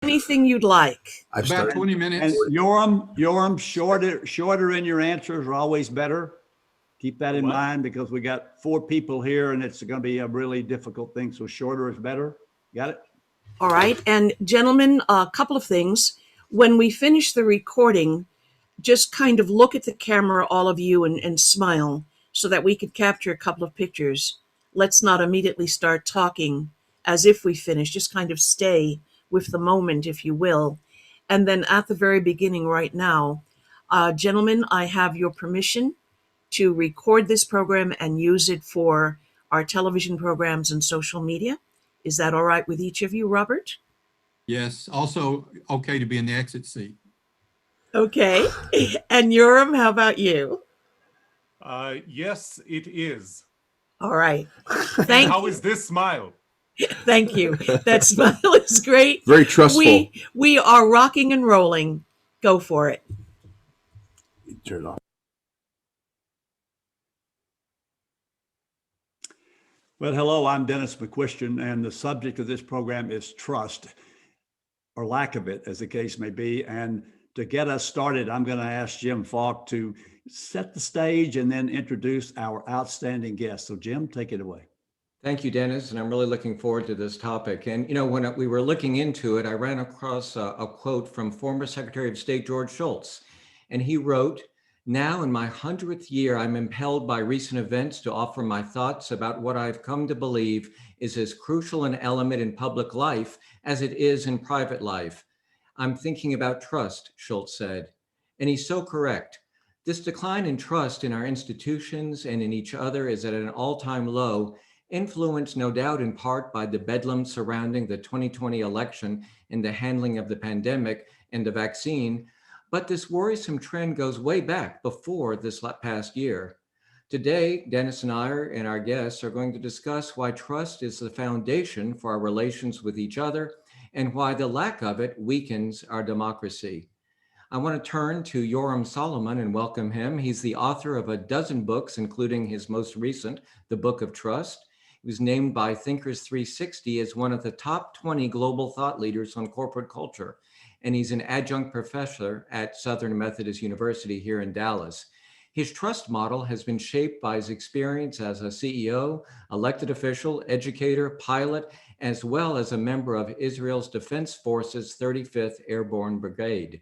anything you'd like. About 20 minutes. And Yoram, shorter in your answers are always better. Keep that in mind because we got 4 people here and it's going to be a really difficult thing. So shorter is better. Got it? All right. And gentlemen, a couple of things. When we finish the recording, just kind of look at the camera, all of you, and smile so that we could capture a couple of pictures. Let's not immediately start talking as if we finish. Just kind of stay with the moment, if you will. And then at the very beginning right now, gentlemen, I have your permission to record this program and use it for our television programs and social media. Is that all right with each of you, Robert? Yes. Also okay to be in the exit seat. Okay. And Yoram, how about you? Yes, it is. All right. Thank How you. is this smile? Thank you. That smile is great. Very trustful. We are rocking and rolling. Go for it. Turn it off. Well, hello, I'm Dennis McCuistion, and the subject of this program is trust, or lack of it, as the case may be. And to get us started, I'm going to ask Jim Falk to set the stage and then introduce our outstanding guest. So Jim, take it away. Thank you, Dennis, and I'm really looking forward to this topic. And, when we were looking into it, I ran across a quote from former Secretary of State George Shultz, and he wrote, "Now in my 100th year, I'm impelled by recent events to offer my thoughts about what I've come to believe is as crucial an element in public life as it is in private life. I'm thinking about trust," Schultz said. And he's so correct. This decline in trust in our institutions and in each other is at an all-time low, influenced no doubt in part by the bedlam surrounding the 2020 election and the handling of the pandemic and the vaccine. But this worrisome trend goes way back before this past year. Today, Dennis and I and our guests are going to discuss why trust is the foundation for our relations with each other and why the lack of it weakens our democracy. I want to turn to Yoram Solomon and welcome him. He's the author of a dozen books, including his most recent, The Book of Trust. He was named by Thinkers 360 as one of the top 20 global thought leaders on corporate culture. And he's an adjunct professor at Southern Methodist University here in Dallas. His trust model has been shaped by his experience as a CEO, elected official, educator, pilot, as well as a member of Israel's Defense Forces 35th Airborne Brigade.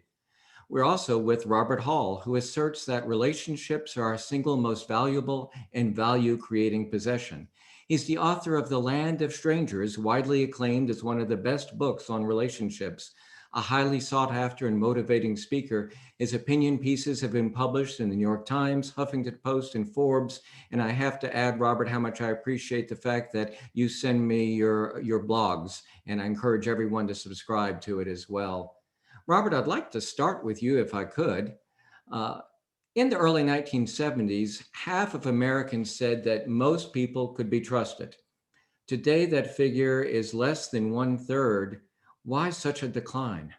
We're also with Robert Hall, who asserts that relationships are our single most valuable and value-creating possession. He's the author of The Land of Strangers, widely acclaimed as one of the best books on relationships. A highly sought after and motivating speaker, his opinion pieces have been published in the New York Times, Huffington Post, and Forbes. And I have to add, Robert, how much I appreciate the fact that you send me your blogs, and I encourage everyone to subscribe to it as well. Robert, I'd like to start with you if I could. In the early 1970s, half of Americans said that most people could be trusted. Today, that figure is less than 1/3. Why such a decline?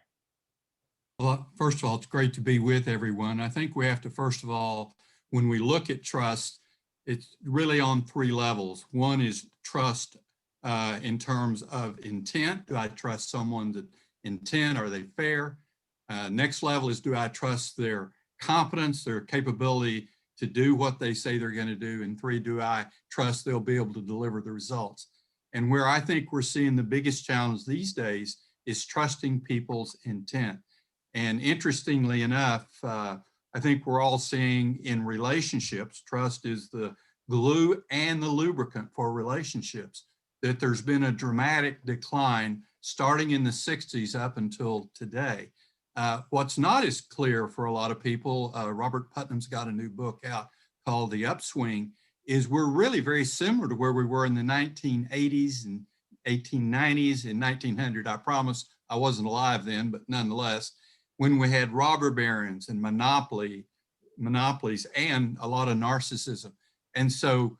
Well, first of all, it's great to be with everyone. I think we have to, first of all, when we look at trust, it's really on 3 levels. One is trust in terms of intent. Do I trust someone's intent? Are they fair? Next level is, do I trust their competence, their capability to do what they say they're going to do? And 3, do I trust they'll be able to deliver the results? And where I think we're seeing the biggest challenge these days is trusting people's intent. And interestingly enough, I think we're all seeing in relationships, trust is the glue and the lubricant for relationships, that there's been a dramatic decline starting in the 60s up until today. What's not as clear for a lot of people, Robert Putnam's got a new book out called The Upswing, is we're really very similar to where we were in the 1980s and 1890s and 1900. I promise I wasn't alive then, but nonetheless, when we had robber barons and monopolies and a lot of narcissism. And so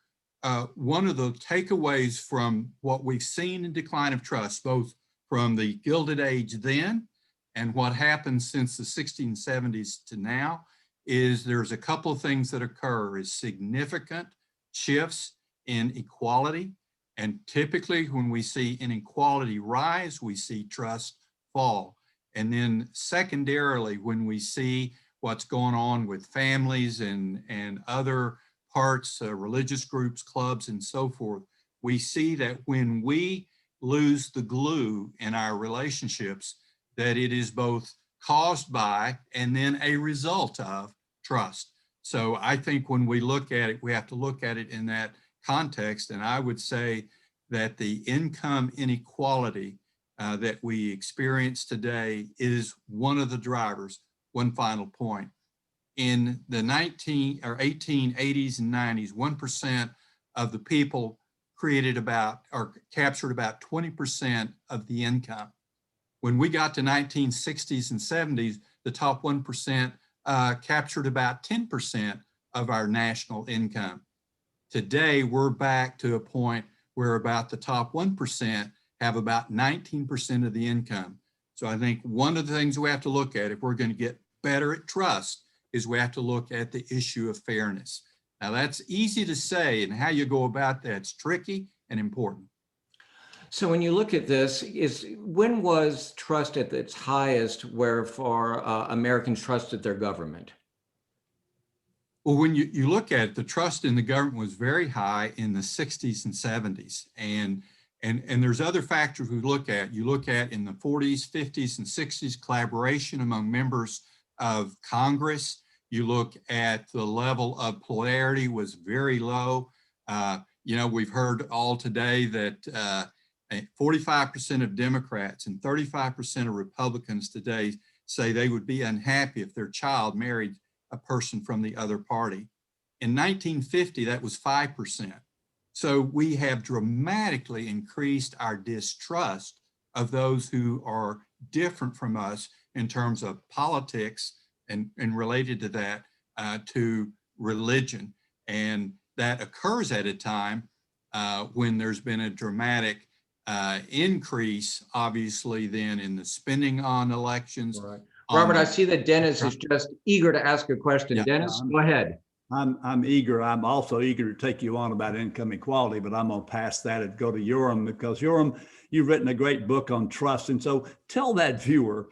one of the takeaways from what we've seen in decline of trust, both from the Gilded Age then and what happened since the 60s and 70s to now, is there's a couple of things that occur, is significant shifts in equality. And typically when we see inequality rise, we see trust fall. And then secondarily, when we see what's going on with families and other parts, religious groups, clubs, and so forth, we see that when we lose the glue in our relationships, that it is both caused by and then a result of trust. So I think when we look at it, we have to look at it in that context. And I would say that the income inequality that we experience today is one of the drivers. One final point. In the 1880s and 90s, 1% of the people created about or captured about 20% of the income. When we got to 1960s and 70s, the top 1% captured about 10% of our national income. Today, we're back to a point where about the top 1% have about 19% of the income. So I think one of the things we have to look at if we're going to get better at trust is we have to look at the issue of fairness. Now that's easy to say, and how you go about that's tricky and important. So when you look at this, when was trust at its highest wherefore Americans trusted their government? Well, when you look at it, the trust in the government was very high in the 60s and 70s. And there's other factors we look at. You look at in the 40s, 50s, and 60s, collaboration among members of Congress. You look at the level of polarity was very low. We've heard all today that 45% of Democrats and 35% of Republicans today say they would be unhappy if their child married a person from the other party. In 1950, that was 5%. So we have dramatically increased our distrust of those who are different from us in terms of politics and related to that to religion. And that occurs at a time when there's been a dramatic increase, obviously, then in the spending on elections. Right. Robert, I see that Dennis is just eager to ask a question. Yeah. Dennis, go ahead. I'm eager. I'm also eager to take you on about income equality, but I'm going to pass that and go to Yoram because Yoram, you've written a great book on trust. And so tell that viewer,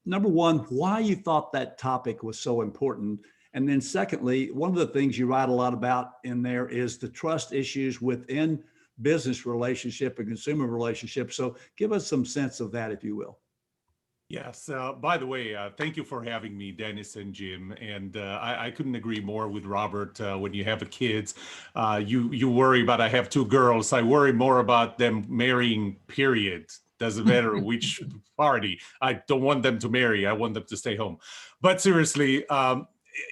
number one, why you thought that topic was so important. And then secondly, one of the things you write a lot about in there is the trust issues within business relationship and consumer relationship. So give us some sense of that, if you will. Yes. By the way, thank you for having me, Dennis and Jim. And I couldn't agree more with Robert. When you have kids, you worry about, I have two girls. I worry more about them marrying, period. Doesn't matter which party. I don't want them to marry. I want them to stay home. But seriously, I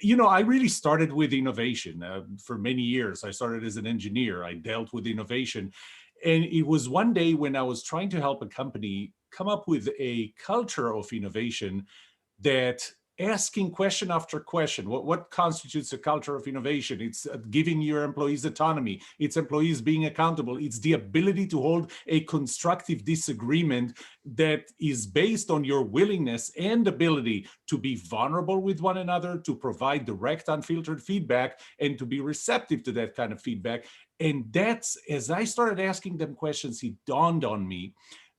really started with innovation. For many years, I started as an engineer. I dealt with innovation. And it was one day when I was trying to help a company come up with a culture of innovation that asking question after question, what constitutes a culture of innovation? It's giving your employees autonomy. It's employees being accountable. It's the ability to hold a constructive disagreement that is based on your willingness and ability to be vulnerable with one another, to provide direct, unfiltered feedback, and to be receptive to that kind of feedback. And that's, as I started asking them questions, it dawned on me,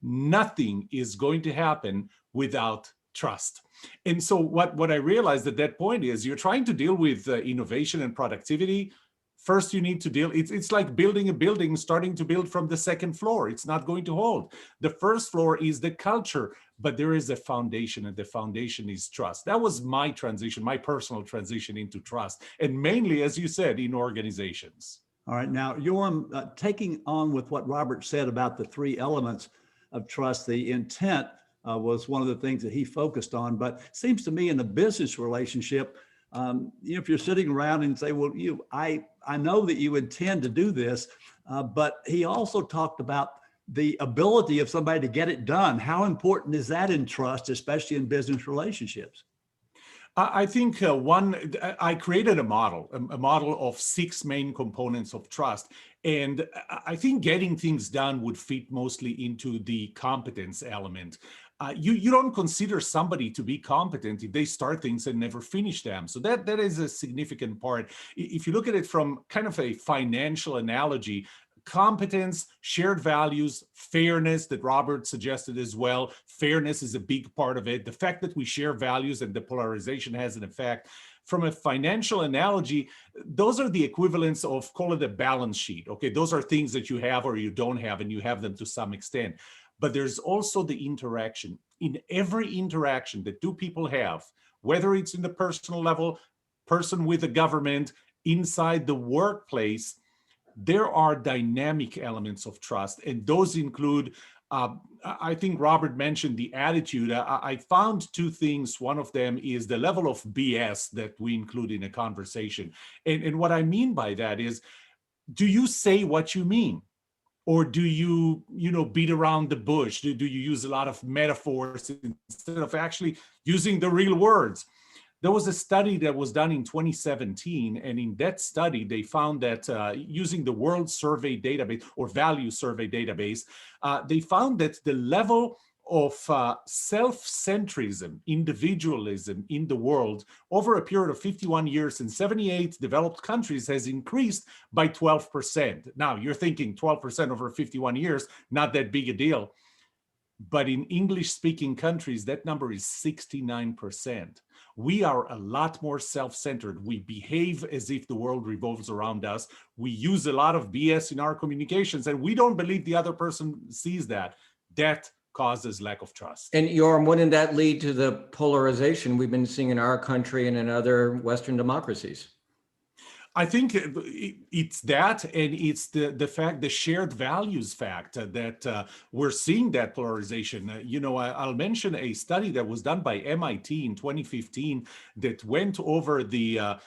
nothing is going to happen without trust. And so what I realized at that point is you're trying to deal with innovation and productivity. First, you need to deal, it's like building a building, starting to build from the second floor. It's not going to hold. The first floor is the culture, but there is a foundation, and the foundation is trust. That was my transition, my personal transition into trust, and mainly, as you said, in organizations. All right, now, Yoram, taking on with what Robert said about the three elements of trust, the intent was one of the things that he focused on. But it seems to me in a business relationship, if you're sitting around and say, well, I know that you intend to do this, but he also talked about the ability of somebody to get it done. How important is that in trust, especially in business relationships? I think I created a model of 6 main components of trust. And I think getting things done would fit mostly into the competence element. You don't consider somebody to be competent if they start things and never finish them. So that is a significant part. If you look at it from kind of a financial analogy, competence, shared values, fairness that Robert suggested as well. Fairness is a big part of it. The fact that we share values and the polarization has an effect. From a financial analogy, those are the equivalents of, call it a balance sheet. Okay, those are things that you have or you don't have, and you have them to some extent. But there's also the interaction. In every interaction that two people have, whether it's in the personal level, person with the government, inside the workplace, there are dynamic elements of trust, and those include, I think Robert mentioned the attitude. I found two things. One of them is the level of BS that we include in a conversation. And what I mean by that is, do you say what you mean? Or do you, beat around the bush? Do you use a lot of metaphors instead of actually using the real words? There was a study that was done in 2017, and in that study, they found that using the World Survey database or Value Survey database, they found that the level of self-centrism, individualism in the world over a period of 51 years in 78 developed countries has increased by 12%. Now, you're thinking 12% over 51 years, not that big a deal. But in English-speaking countries, that number is 69%. We are a lot more self-centered. We behave as if the world revolves around us. We use a lot of BS in our communications, and we don't believe the other person sees that. That causes lack of trust. And Yoram, wouldn't that lead to the polarization we've been seeing in our country and in other Western democracies? I think it's that, and it's the fact, the shared values fact that we're seeing that polarization. I'll mention a study that was done by MIT in 2015 that went over the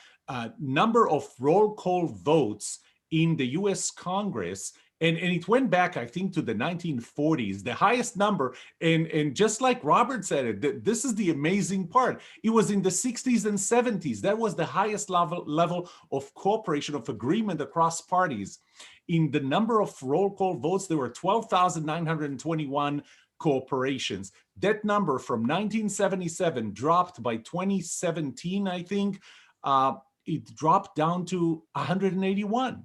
number of roll call votes in the US Congress. And it went back, I think, to the 1940s, the highest number. And just like Robert said it, this is the amazing part. It was in the 60s and 70s. That was the highest level of cooperation, of agreement across parties. In the number of roll call votes, there were 12,921 cooperations. That number from 1977 dropped by 2017, I think. It dropped down to 181.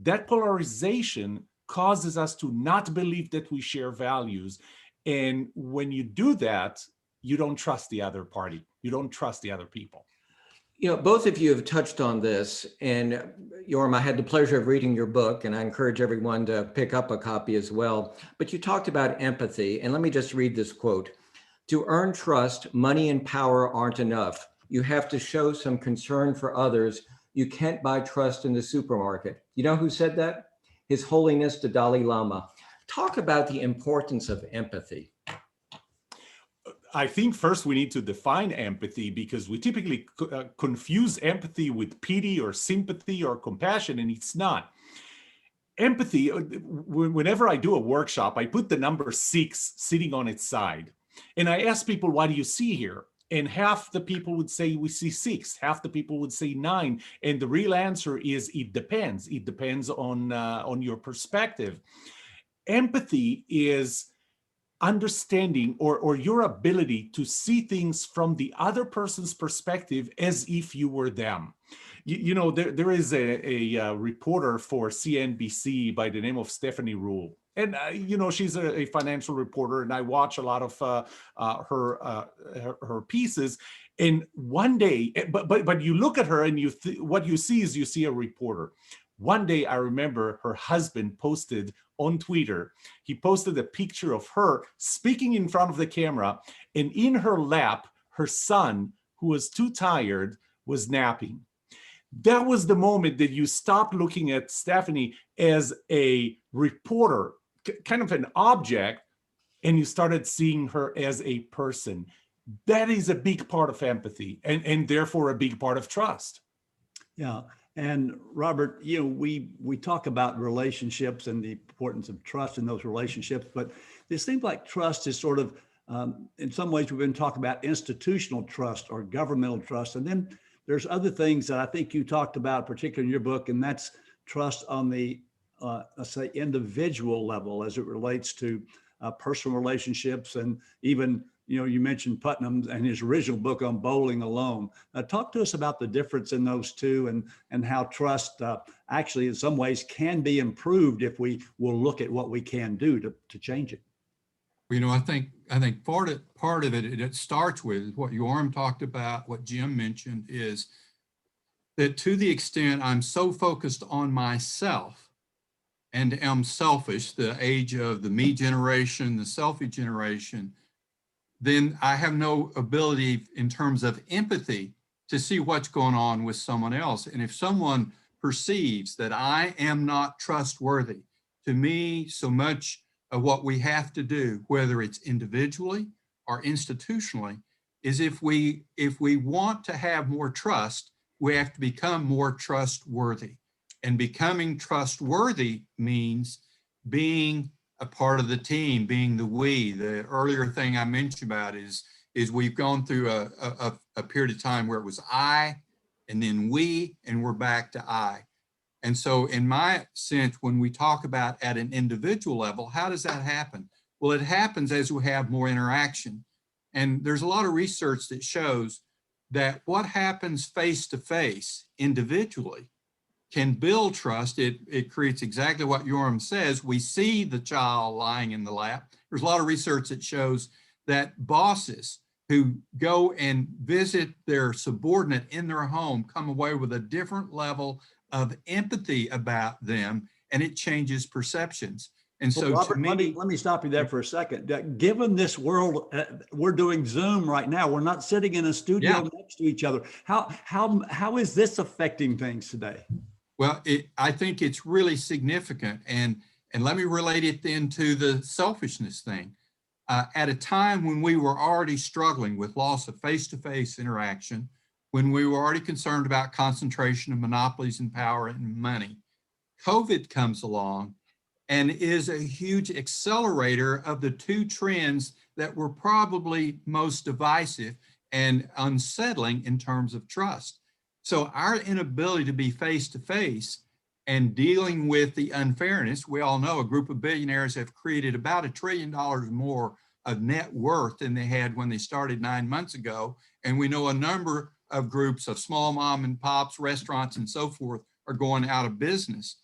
That polarization causes us to not believe that we share values. And when you do that, you don't trust the other party. You don't trust the other people. Both of you have touched on this. And Yoram, I had the pleasure of reading your book, and I encourage everyone to pick up a copy as well. But you talked about empathy. And let me just read this quote. To earn trust, money and power aren't enough. You have to show some concern for others. You can't buy trust in the supermarket. You know who said that? His Holiness the Dalai Lama. Talk about the importance of empathy. I think first we need to define empathy, because we typically confuse empathy with pity or sympathy or compassion, and it's not. Empathy, whenever I do a workshop, I put the number 6 sitting on its side. And I ask people, what do you see here? And half the people would say we see 6, half the people would say 9. And the real answer is it depends. It depends on your perspective. Empathy is understanding or your ability to see things from the other person's perspective as if you were them. There is a reporter for CNBC by the name of Stephanie Rule. And, she's a financial reporter, and I watch a lot of her pieces. And one day, but you look at her and what you see is you see a reporter. One day, I remember her husband posted on Twitter, he posted a picture of her speaking in front of the camera, and in her lap, her son, who was too tired, was napping. That was the moment that you stopped looking at Stephanie as a reporter, kind of an object, and you started seeing her as a person. That is a big part of empathy, and therefore a big part of trust. Yeah. And Robert, we talk about relationships and the importance of trust in those relationships, but it seems like trust is sort of, in some ways, we've been talking about institutional trust or governmental trust. And then there's other things that I think you talked about, particularly in your book, and that's trust on the, let's say, individual level as it relates to personal relationships and even, you mentioned Putnam and his original book on bowling alone. Talk to us about the difference in those two and how trust actually in some ways can be improved if we will look at what we can do to change it. I think part of it starts with what Yoram talked about, what Jim mentioned, is that to the extent I'm so focused on myself and am selfish, the age of the me generation, the selfie generation, then I have no ability in terms of empathy to see what's going on with someone else. And if someone perceives that I am not trustworthy, to me, so much of what we have to do, whether it's individually or institutionally, is if we want to have more trust, we have to become more trustworthy. And becoming trustworthy means being a part of the team, being the we. The earlier thing I mentioned about is we've gone through a period of time where it was I, and then we, and we're back to I. And so in my sense, when we talk about at an individual level, how does that happen? Well, it happens as we have more interaction. And there's a lot of research that shows that what happens face-to-face individually can build trust. It creates exactly what Yoram says. We see the child lying in the lap. There's a lot of research that shows that bosses who go and visit their subordinate in their home come away with a different level of empathy about them, and it changes perceptions. And so, Robert, to me, let me stop you there for a second. Given this world, we're doing Zoom right now. We're not sitting in a studio next to each other. How is this affecting things today? Well, I think it's really significant. And let me relate it then to the selfishness thing. At a time when we were already struggling with loss of face-to-face interaction, when we were already concerned about concentration of monopolies and power and money, COVID comes along and is a huge accelerator of the two trends that were probably most divisive and unsettling in terms of trust. So our inability to be face-to-face and dealing with the unfairness, we all know a group of billionaires have created about $1 trillion more of net worth than they had when they started 9 months ago. And we know a number of groups of small mom and pops, restaurants and so forth are going out of business.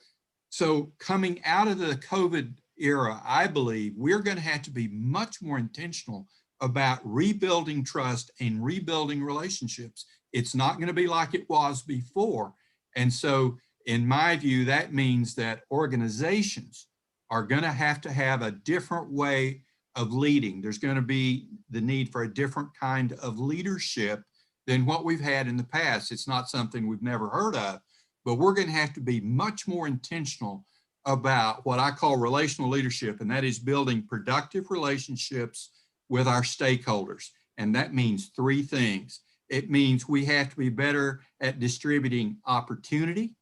So coming out of the COVID era, I believe we're going to have to be much more intentional about rebuilding trust and rebuilding relationships. It's not going to be like it was before. And so in my view, that means that organizations are going to have a different way of leading. There's going to be the need for a different kind of leadership than what we've had in the past. It's not something we've never heard of, but we're going to have to be much more intentional about what I call relational leadership, and that is building productive relationships with our stakeholders. And that means three things. It means we have to be better at distributing opportunity.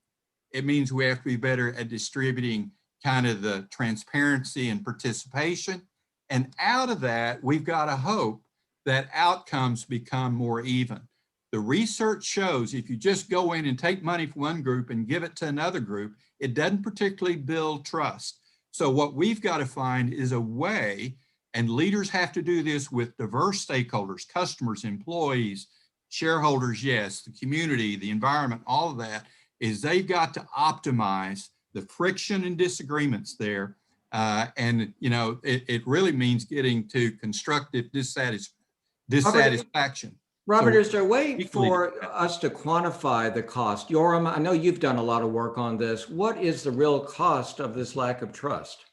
It means we have to be better at distributing kind of the transparency and participation. And out of that, we've got to hope that outcomes become more even. The research shows if you just go in and take money from one group and give it to another group, it doesn't particularly build trust. So what we've got to find is a way, and leaders have to do this with diverse stakeholders, customers, employees, shareholders, yes, the community, the environment, all of that, is they've got to optimize the friction and disagreements there. And it really means getting to constructive dissatisfaction. Robert, So is there a way for us to quantify the cost? Yoram, I know you've done a lot of work on this. What is the real cost of this lack of trust?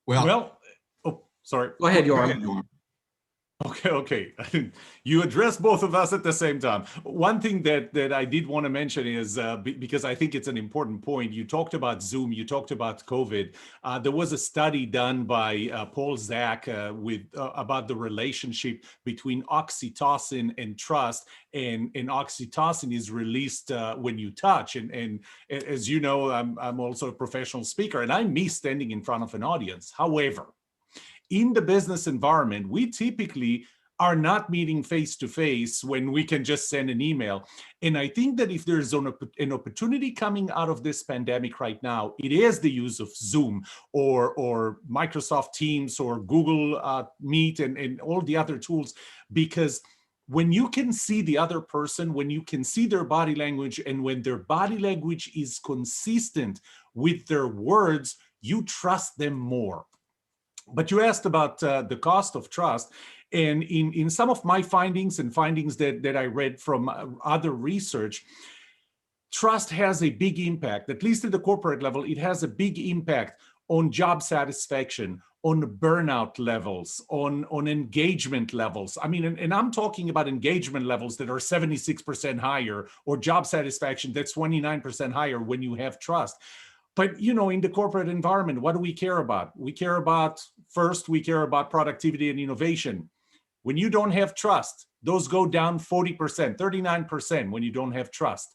Well, oh, sorry. Go ahead, Yoram. Okay. You address both of us at the same time. One thing that I did want to mention is, because I think it's an important point, you talked about Zoom, you talked about COVID. There was a study done by Paul Zak about the relationship between oxytocin and trust, and oxytocin is released when you touch. And as you know, I'm also a professional speaker, and I miss standing in front of an audience. However, in the business environment, we typically are not meeting face to face when we can just send an email. And I think that if there's an opportunity coming out of this pandemic right now, it is the use of Zoom or Microsoft Teams or Google Meet and all the other tools, because when you can see the other person, when you can see their body language, and when their body language is consistent with their words, you trust them more. But you asked about the cost of trust. And in some of my findings and findings that I read from other research, trust has a big impact, at least at the corporate level. It has a big impact on job satisfaction, on burnout levels, on engagement levels. I mean, and I'm talking about engagement levels that are 76% higher, or job satisfaction that's 29% higher when you have trust. But, you know, in the corporate environment, what do we care about? We care about productivity and innovation. When you don't have trust, those go down 40%, 39% when you don't have trust.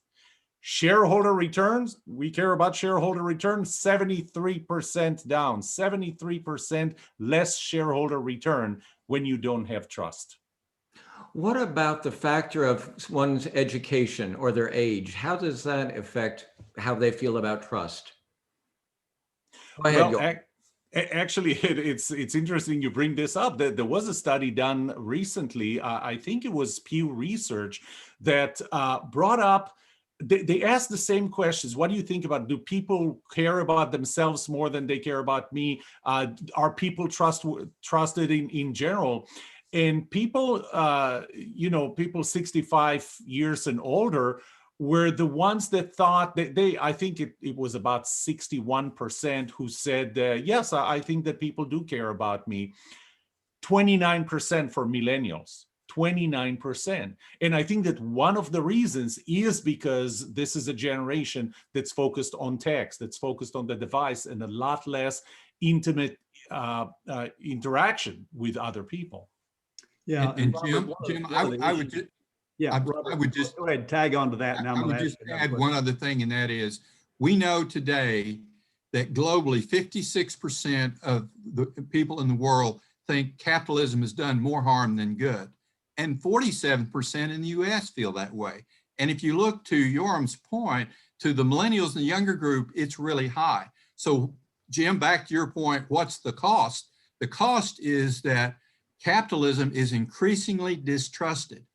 Shareholder returns, we care about shareholder returns, 73% down, 73% less shareholder return when you don't have trust. What about the factor of one's education or their age? How does that affect how they feel about trust? Go ahead, Well, actually, it's interesting you bring this up. There was a study done recently, I think it was Pew Research, that brought up, they asked the same questions. What do you think about, do people care about themselves more than they care about me? Are people trusted in general? And people, people 65 years and older were the ones that thought that I think it was about 61% who said, yes, I think that people do care about me. 29% for millennials, 29%. And I think that one of the reasons is because this is a generation that's focused on text, that's focused on the device, and a lot less intimate interaction with other people. Yeah. And Robert, Jim, I would just, yeah, I would just go ahead and tag on to that. And I would just add one other thing, and that is, we know today that globally 56% of the people in the world think capitalism has done more harm than good. And 47% in the US feel that way. And if you look to Yoram's point, to the millennials and the younger group, it's really high. So Jim, back to your point, what's the cost? The cost is that capitalism is increasingly distrusted.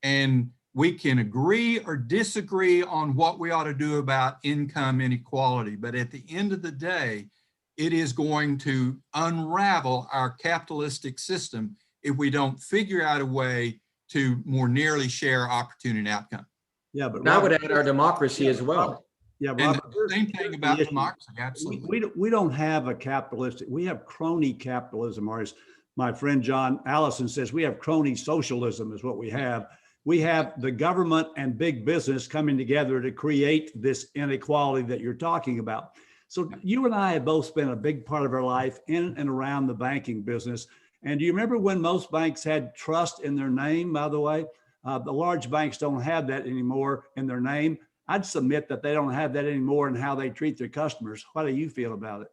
And we can agree or disagree on what we ought to do about income inequality. But at the end of the day, it is going to unravel our capitalistic system if we don't figure out a way to more nearly share opportunity and outcome. Yeah, but I would add our democracy as well. Yeah, And Robert, the same thing about democracy, absolutely. we don't have a capitalistic, we have crony capitalism, or as my friend John Allison says, we have crony socialism is what we have. We have the government and big business coming together to create this inequality that you're talking about. So you and I have both spent a big part of our life in and around the banking business. And do you remember when most banks had trust in their name, by the way? The large banks don't have that anymore in their name. I'd submit that they don't have that anymore in how they treat their customers. How do you feel about it?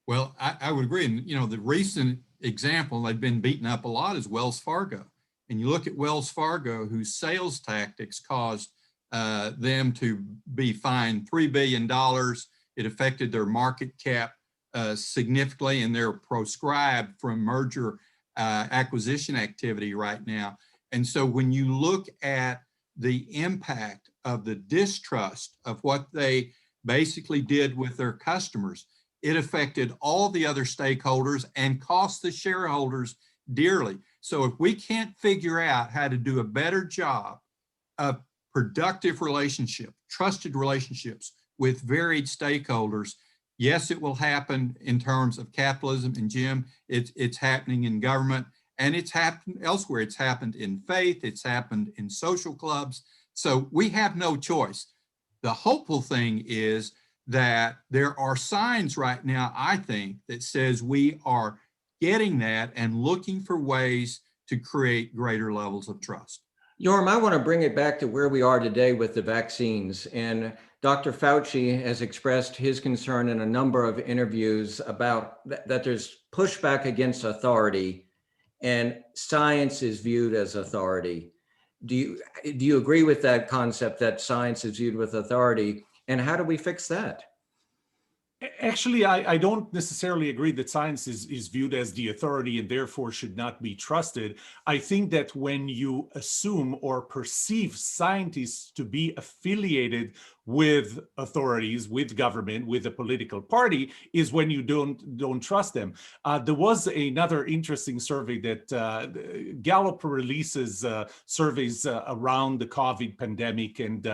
Well, I would agree. And, you know, the recent example they've been beaten up a lot is Wells Fargo. And you look at Wells Fargo, whose sales tactics caused them to be fined $3 billion. It affected their market cap significantly, and they're proscribed from merger acquisition activity right now. And so when you look at the impact of the distrust of what they basically did with their customers, it affected all the other stakeholders and cost the shareholders dearly. So if we can't figure out how to do a better job of productive relationship, trusted relationships with varied stakeholders, yes, it will happen in terms of capitalism. And Jim, it's happening in government, and it's happened elsewhere. It's happened in faith, it's happened in social clubs. So we have no choice. The hopeful thing is that there are signs right now, I think, that says we are getting that and looking for ways to create greater levels of trust. Yoram, I want to bring it back to where we are today with the vaccines. And Dr. Fauci has expressed his concern in a number of interviews about that there's pushback against authority and science is viewed as authority. Do you agree with that concept that science is viewed with authority? And how do we fix that? Actually, I don't necessarily agree that science is viewed as the authority and therefore should not be trusted. I think that when you assume or perceive scientists to be affiliated with authorities, with government, with a political party, is when you don't trust them. There was another interesting survey that Gallup releases surveys around the COVID pandemic, and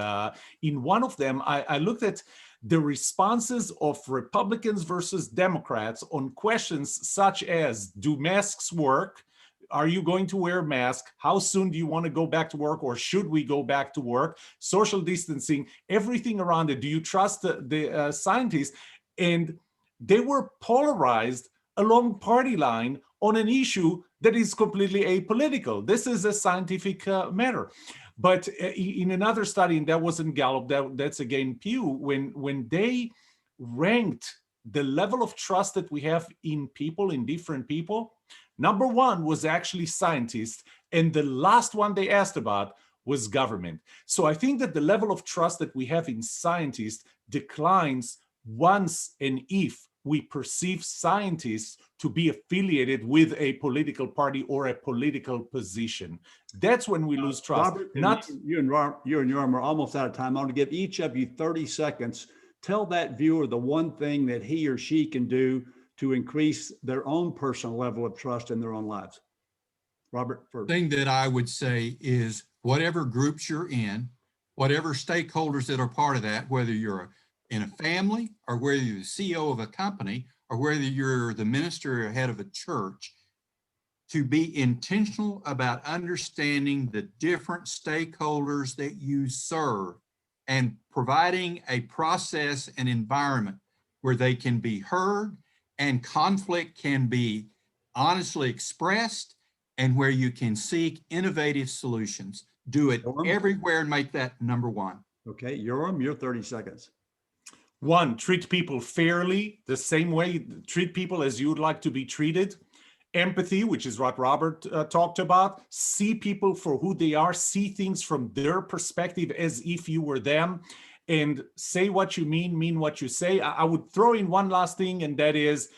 in one of them, I looked at the responses of Republicans versus Democrats on questions such as, do masks work? Are you going to wear a mask? How soon do you want to go back to work, or should we go back to work? Social distancing, everything around it. Do you trust the scientists? And they were polarized along party line on an issue that is completely apolitical. This is a scientific matter. But in another study, and that wasn't Gallup, that's again Pew, when they ranked the level of trust that we have in people, in different people, number one was actually scientists, and the last one they asked about was government. So I think that the level of trust that we have in scientists declines once and if we perceive scientists to be affiliated with a political party or a political position. That's when we lose trust. Robert, Not you and Yoram are almost out of time. I want to give each of you 30 seconds. Tell that viewer the one thing that he or she can do to increase their own personal level of trust in their own lives. Robert, first. The thing that I would say is whatever groups you're in, whatever stakeholders that are part of that, whether you're in a family or whether you're the CEO of a company or whether you're the minister or head of a church, to be intentional about understanding the different stakeholders that you serve and providing a process and environment where they can be heard and conflict can be honestly expressed and where you can seek innovative solutions. Do it everywhere and make that number one. Okay, Yoram, your 30 seconds. one, treat people fairly, the same way, treat people as you would like to be treated. Empathy, which is what Robert talked about. See people for who they are, see things from their perspective as if you were them, and say what you mean what you say. I would throw in one last thing, and that is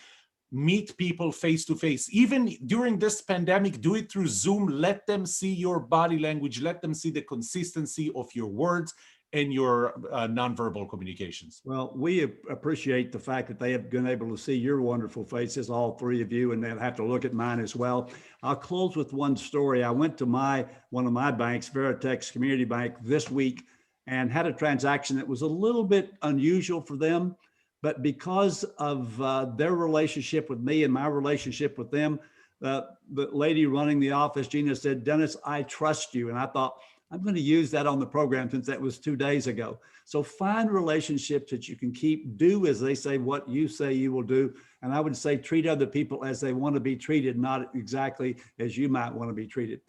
meet people face to face. Even during this pandemic, do it through Zoom. Let them see your body language. Let them see the consistency of your words and your nonverbal communications. Well, we appreciate the fact that they have been able to see your wonderful faces, all three of you, and they'll have to look at mine as well. I'll close with one story. I went to one of my banks, Veritex Community Bank, this week and had a transaction that was a little bit unusual for them, but because of their relationship with me and my relationship with them, the lady running the office, Gina, said, "Dennis, I trust you." And I thought, I'm going to use that on the program since that was 2 days ago. So find relationships that you can keep, do as they say, what you say you will do. And I would say treat other people as they want to be treated, not exactly as you might want to be treated.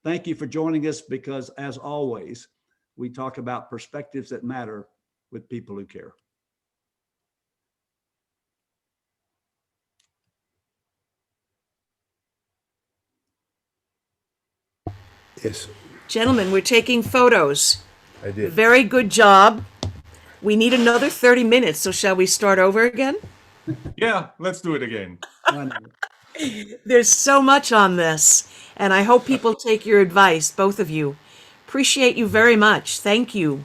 Thank you for joining us, because as always, we talk about perspectives that matter with people who care. Yes, Gentlemen, we're taking photos. I did. Very good job. We need another 30 minutes, so shall we start over again? Yeah, let's do it again. There's so much on this, and I hope people take your advice, both of you. Appreciate you very much. Thank you.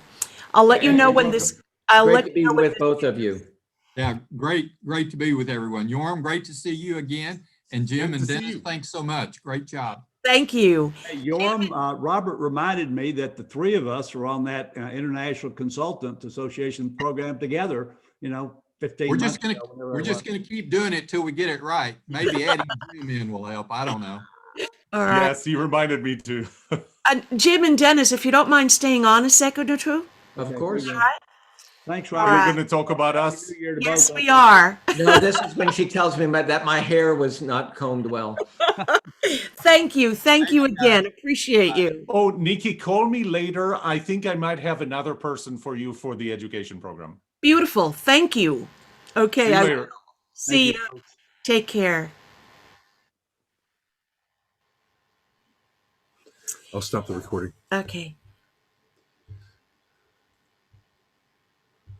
I'll let you know when this, Great to be with both of you. Yeah, great to be with everyone. Yoram, great to see you again. And Jim and Dennis, thanks so much. Great job. Thank you. Hey, Yoram, Robert reminded me that the three of us are on that International Consultant Association program together, 15 We're months just gonna ago, we're just gonna keep doing it till we get it right. Maybe adding Jim in will help. I don't know. All right. Yes, you reminded me too. Jim and Dennis, if you don't mind staying on a second or two. Of course. All right. Thanks, All Robert. right. You're going to talk about us? Yes, we are. No, this is when she tells me that my hair was not combed well. Thank you. Thank you again. Appreciate you. Oh, Nikki, call me later. I think I might have another person for you for the education program. Beautiful. Thank you. Okay. See you I later. will. See you. Take care. I'll stop the recording. Okay.